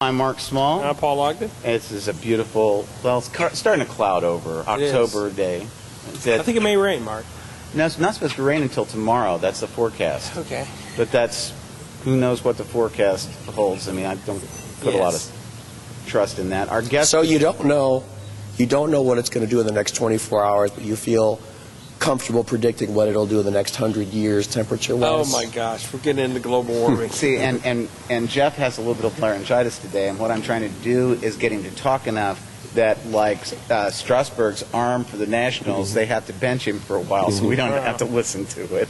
I'm Mark Small. I'm Paul Ogden. This is a beautiful, well, it's starting to cloud over, October day. I think it may rain, Mark. No, it's not supposed to rain until tomorrow. That's the forecast. Okay. But who knows what the forecast holds. I mean, I don't put a lot of trust in that. Our guest. So you don't know what it's going to do in the next 24 hours, but you feel comfortable predicting what it'll do in the next 100 years, temperature-wise? Oh my gosh, we're getting into global warming. See, and Jeff has a little bit of laryngitis today, and what I'm trying to do is get him to talk enough that, like Strasburg's arm for the Nationals, they have to bench him for a while, so we don't have to listen to it.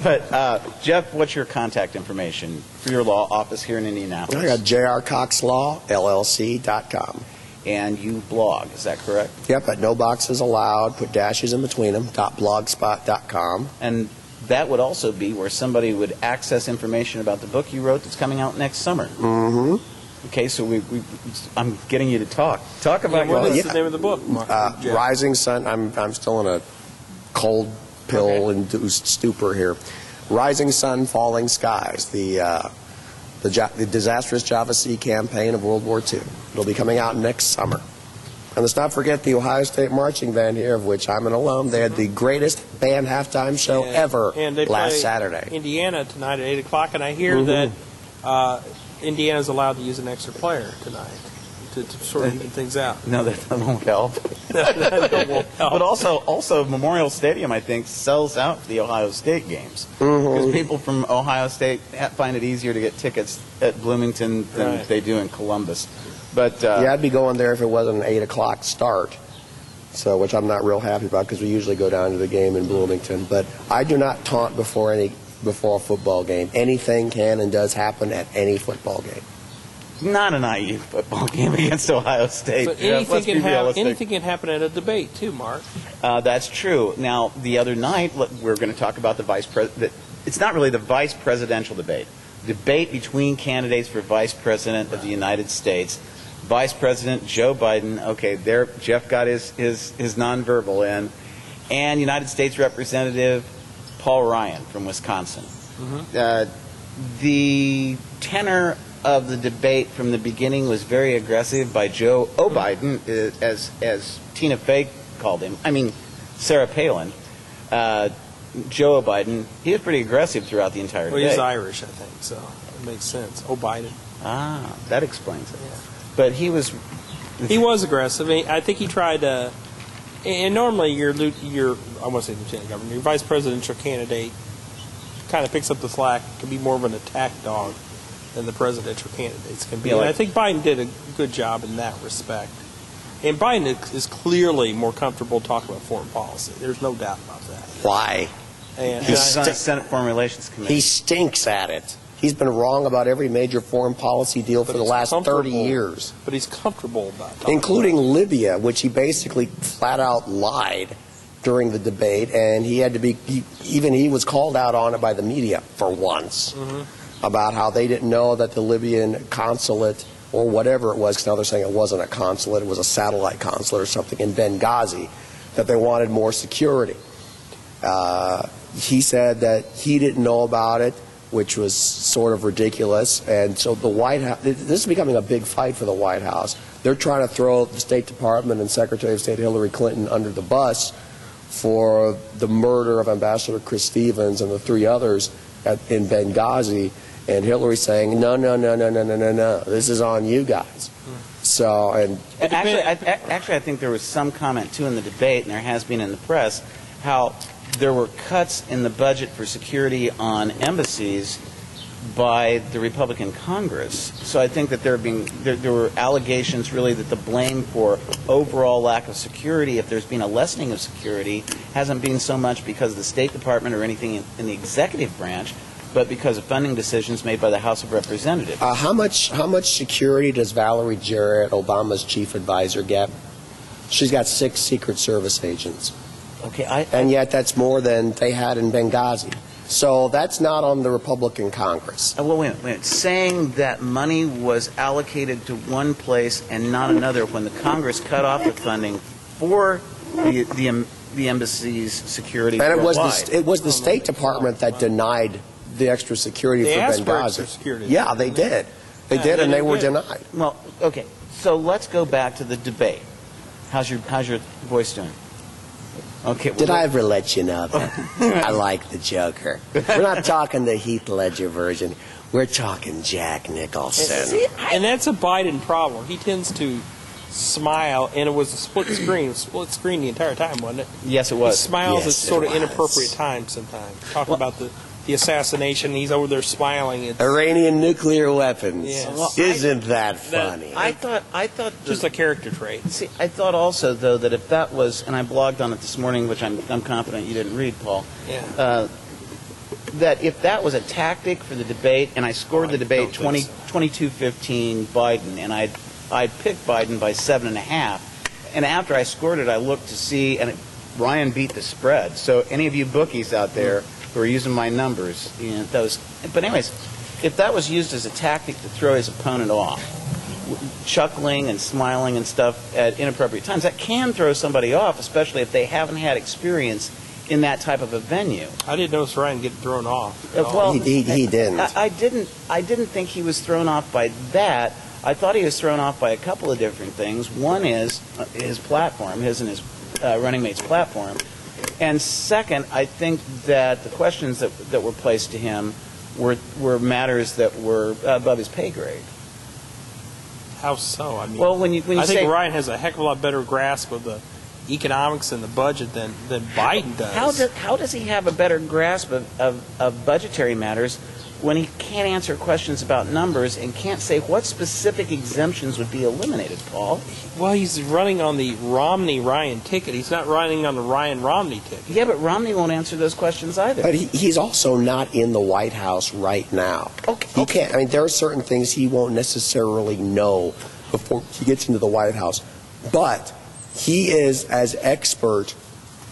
But Jeff, what's your contact information for your law office here in Indianapolis? I got jrcoxlawllc.com. And you blog, is that correct? Yep, at no boxes allowed, put dashes in between them, .blogspot.com. And that would also be where somebody would access information about the book you wrote that's coming out next summer. Mm-hmm. Okay, so I'm getting you to talk. Talk about what's the name of the book, Mark? Rising Sun. I'm still in a cold pill-induced stupor here. Rising Sun, Falling Skies, the disastrous Java Sea campaign of World War II. It'll be coming out next summer. And let's not forget the Ohio State marching band here, of which I'm an alum. They had the greatest band halftime show ever last Saturday. Indiana tonight at 8 o'clock, and I hear that Indiana's allowed to use an extra player tonight to sort of even things out. No, that won't help. That won't help. But also Memorial Stadium, I think, sells out for the Ohio State games. Because people from Ohio State find it easier to get tickets at Bloomington than they do in Columbus. But yeah, I'd be going there if it wasn't an 8 o'clock start, which I'm not real happy about because we usually go down to the game in Bloomington. But I do not taunt before a football game. Anything can and does happen at any football game. Not an IU football game against Ohio State. But anything can happen at a debate, too, Mark. That's true. Now, the other night, we're going to talk about the vice president. It's not really the vice presidential debate. Debate between candidates for vice president of the United States. Vice President Joe Biden. Okay, there Jeff got his nonverbal in. And United States Representative Paul Ryan from Wisconsin. The tenor of the debate from the beginning was very aggressive by Joe Biden, as Tina Fey called him. I mean, Sarah Palin. Joe Biden, he was pretty aggressive throughout the entire Well, day. he's Irish, I think, so it makes sense. Biden. Ah, that explains it. Yeah. But he was aggressive. I mean, I think he tried to. And normally, I want to say lieutenant governor, your vice presidential candidate kind of picks up the slack. Can be more of an attack dog than the presidential candidates can be. Yeah, and I think Biden did a good job in that respect. And Biden is clearly more comfortable talking about foreign policy. There's no doubt about that. Why? He's on the Senate Foreign Relations Committee. He stinks at it. He's been wrong about every major foreign policy deal for the last 30 years. But he's comfortable about talking including Libya, which he basically flat out lied during the debate, and he had to be he was called out on it by the media for once about how they didn't know that the Libyan consulate or whatever it was, because now they're saying it wasn't a consulate, it was a satellite consulate or something in Benghazi, that they wanted more security. He said that he didn't know about it, which was sort of ridiculous. And so the White House, this is becoming a big fight for the White House. They're trying to throw the State Department and Secretary of State Hillary Clinton under the bus for the murder of Ambassador Chris Stevens and the three others in Benghazi. And Hillary saying, no, this is on you guys. So, actually, I think there was some comment, too, in the debate, and there has been in the press, how there were cuts in the budget for security on embassies by the Republican Congress. So I think that there were allegations, really, that the blame for overall lack of security, if there's been a lessening of security, hasn't been so much because of the State Department or anything in the executive branch, but because of funding decisions made by the House of Representatives. How much security does Valerie Jarrett, Obama's chief advisor, get? She's got 6 Secret Service agents. Okay, and yet that's more than they had in Benghazi. So that's not on the Republican Congress. Well, wait a minute. Saying that money was allocated to one place and not another when the Congress cut off the funding for the embassy's security. And it was the State Department that denied the extra security for Benghazi. For security. Yeah, they did. They Yeah, did, and they were good. denied. Well, okay, so let's go back to the debate. How's your voice doing? Okay. Did I ever let you know that I like the Joker? We're not talking the Heath Ledger version. We're talking Jack Nicholson. See, and that's a Biden problem. He tends to smile, and it was a split screen the entire time, wasn't it? Yes, it was. He smiles Yes, at sort it of was. inappropriate times sometimes. Talking about the assassination, he's over there smiling. It's Iranian nuclear weapons. Yes. Well, Isn't that funny? I thought just a character trait. See, I thought also, though, that if that was, and I blogged on it this morning, which I'm confident you didn't read, Paul, Yeah. that if that was a tactic for the debate, and I scored the debate don't think 22-15 Biden, and I'd picked Biden by 7.5, and after I scored it, I looked to see, and Ryan beat the spread. So any of you bookies out there who are using my numbers, but anyways, if that was used as a tactic to throw his opponent off, chuckling and smiling and stuff at inappropriate times, that can throw somebody off, especially if they haven't had experience in that type of a venue. I didn't notice Ryan get thrown off. Well, He didn't. I didn't think he was thrown off by that. I thought he was thrown off by a couple of different things. One is his platform, his and his running mate's platform. And second, I think that the questions that were placed to him were matters that were above his pay grade. How so? I mean, Well, when you I say think Ryan has a heck of a lot better grasp of the economics and the budget than Biden does. how does he have a better grasp of budgetary matters when he can't answer questions about numbers and can't say what specific exemptions would be eliminated, Paul? Well, he's running on the Romney-Ryan ticket. He's not running on the Ryan-Romney ticket. Yeah, but Romney won't answer those questions either. But he's also not in the White House right now. Okay. He can't. I mean, there are certain things he won't necessarily know before he gets into the White House. But he is as expert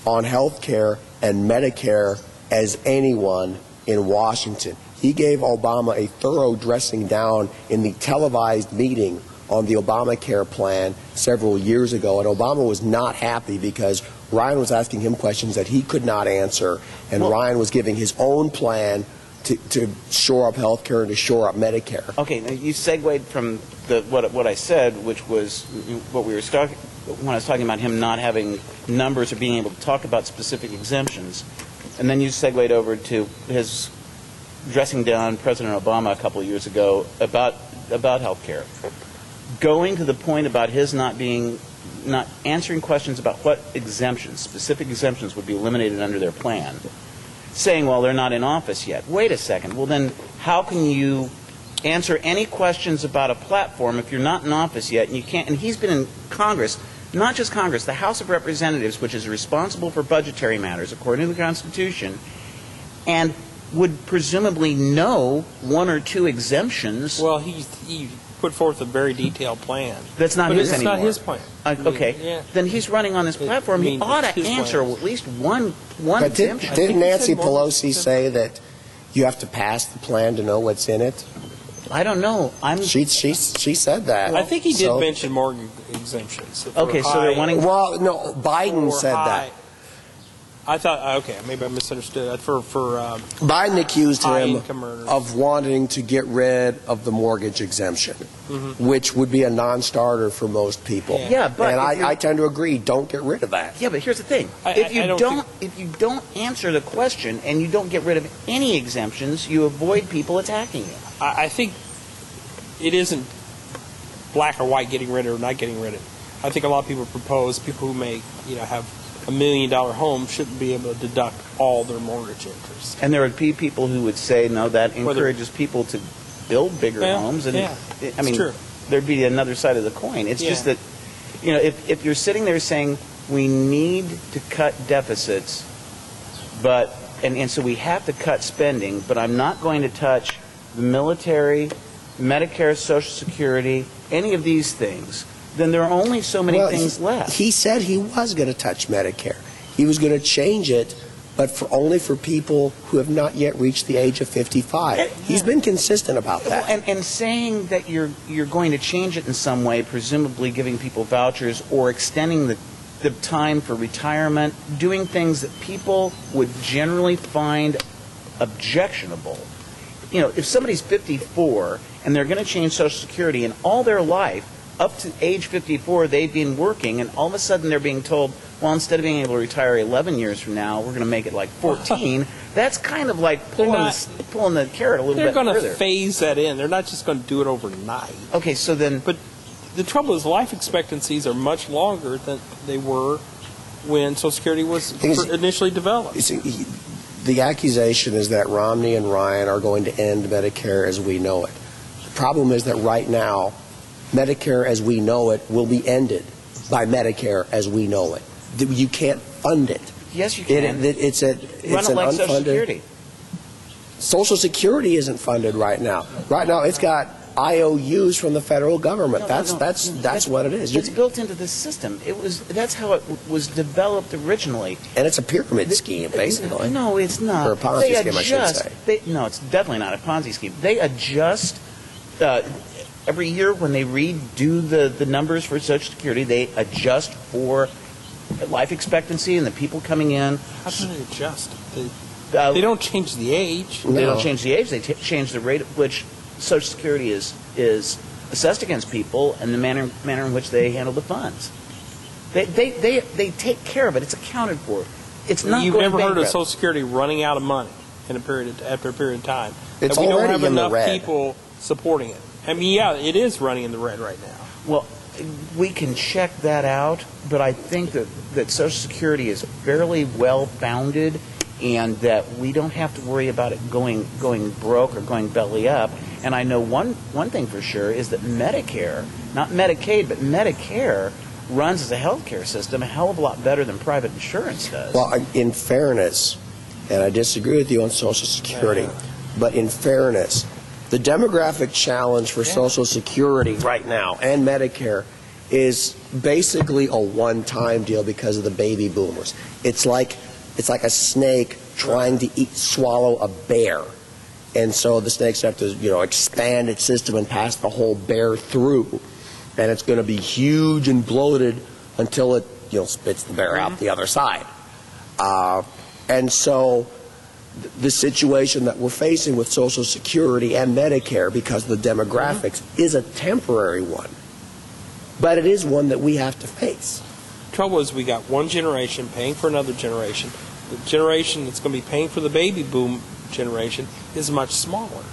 on health care and Medicare as anyone in Washington. He gave Obama a thorough dressing down in the televised meeting on the Obamacare plan several years ago, and Obama was not happy because Ryan was asking him questions that he could not answer, and Ryan was giving his own plan to shore up health care and to shore up Medicare. Okay, now you segued from what I said, which was what we were when I was talking about him not having numbers or being able to talk about specific exemptions, and then you segued over to his dressing down President Obama a couple of years ago about health care, going to the point about his not answering questions about what specific exemptions would be eliminated under their plan, saying, well, they're not in office yet. Wait a second. Well, then how can you answer any questions about a platform if you're not in office yet and you can't? And he's been in Congress, not just Congress, the House of Representatives, which is responsible for budgetary matters according to the Constitution, and would presumably know one or two exemptions. Well, he put forth a very detailed plan. That's not but his it's anymore. not his plan. Okay. Yeah. Then he's running on this platform. He ought to his answer plan. at least one But exemption. didn't Nancy he said more- Pelosi say that you have to pass the plan to know what's in it? I don't know. She said that. I think he did So- mention mortgage exemptions. for Okay, so they're high- wanting- Well, no, Biden for said high- that. I thought, okay, maybe I misunderstood. Biden accused him high-income earners. of wanting to get rid of the mortgage exemption, which would be a non-starter for most people. Yeah, but and if you're- I tend to agree. Don't get rid of that. Yeah, but here's the thing. If you don't answer the question and you don't get rid of any exemptions, you avoid people attacking you. I think it isn't black or white getting rid of or not getting rid of it. I think a lot of people propose people who may, have $1 million home shouldn't be able to deduct all their mortgage interest. And there would be people who would say, no, that encourages people to build bigger homes. And I mean, true. there'd be another side of the coin. It's just that, if you're sitting there saying we need to cut deficits, and so we have to cut spending, but I'm not going to touch the military, Medicare, Social Security, any of these things, then there are only so many things left. He said he was going to touch Medicare. He was going to change it, but only for people who have not yet reached the age of 55. He's been consistent about that. And saying that you're going to change it in some way, presumably giving people vouchers or extending the time for retirement, doing things that people would generally find objectionable. If somebody's 54 and they're going to change Social Security, and all their life, up to age 54, they've been working, and all of a sudden they're being told, well, instead of being able to retire 11 years from now, we're going to make it like 14. That's kind of like pulling the carrot a little bit further. They're going to phase that in. They're not just going to do it overnight. Okay, so then... But the trouble is life expectancies are much longer than they were when Social Security was initially developed. The accusation is that Romney and Ryan are going to end Medicare as we know it. The problem is that right now, Medicare as we know it will be ended by Medicare as we know it. You can't fund it. Yes, you can. It's an like unfunded. Social Security. Social Security isn't funded right now. Right now, it's got IOUs from the federal government. That's what it is. It's built into the system. That's how it was developed originally. And it's a pyramid scheme, basically. No, it's not. Or a Ponzi scheme, I should say. No, it's definitely not a Ponzi scheme. They adjust every year when they redo the numbers for Social Security. They adjust for life expectancy and the people coming in. How can they adjust? They don't change the age. No. They don't change the age. They change the rate at which Social Security is assessed against people and the manner in which they handle the funds. They take care of it. It's accounted for. It's not. You've going never heard of bankrupt. Social Security running out of money after a period of time. It's we don't already have in the enough red. people supporting it. I mean, yeah, it is running in the red right now. Well, we can check that out, but I think that Social Security is fairly well founded, and that we don't have to worry about it going broke or going belly up. And I know one thing for sure is that Medicare, not Medicaid, but Medicare, runs as a health care system a hell of a lot better than private insurance does. Well, in fairness, and I disagree with you on Social Security, but in fairness, the demographic challenge for Social Security right now and Medicare is basically a one-time deal because of the baby boomers. It's like a snake trying to swallow a bear. And so the snakes have to, expand its system and pass the whole bear through. And it's going to be huge and bloated until it, spits the bear out the other side. And so the situation that we're facing with Social Security and Medicare, because of the demographics, is a temporary one. But it is one that we have to face. The trouble is we got one generation paying for another generation. The generation that's going to be paying for the baby boom generation is much smaller.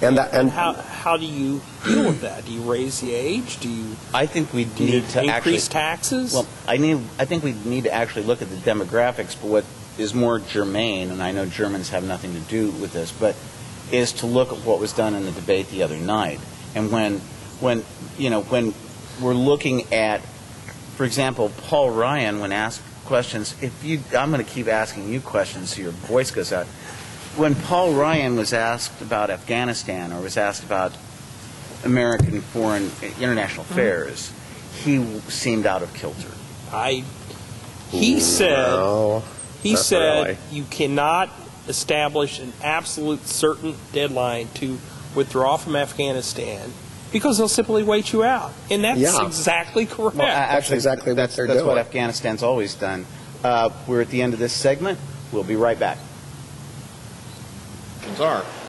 And how do you deal with that? Do you raise the age? I think we need to increase taxes? Well, I think we need to actually look at the demographics, but what is more germane, and I know Germans have nothing to do with this, but is to look at what was done in the debate the other night. And when we're looking at, for example, Paul Ryan, when asked questions, I'm going to keep asking you questions so your voice goes out. When Paul Ryan was asked about Afghanistan or was asked about American international affairs, he seemed out of kilter. He said really. You cannot establish an absolute certain deadline to withdraw from Afghanistan because they'll simply wait you out. And that's exactly correct. Well, actually, exactly what they're doing. That's what Afghanistan's always done. We're at the end of this segment. We'll be right back. Are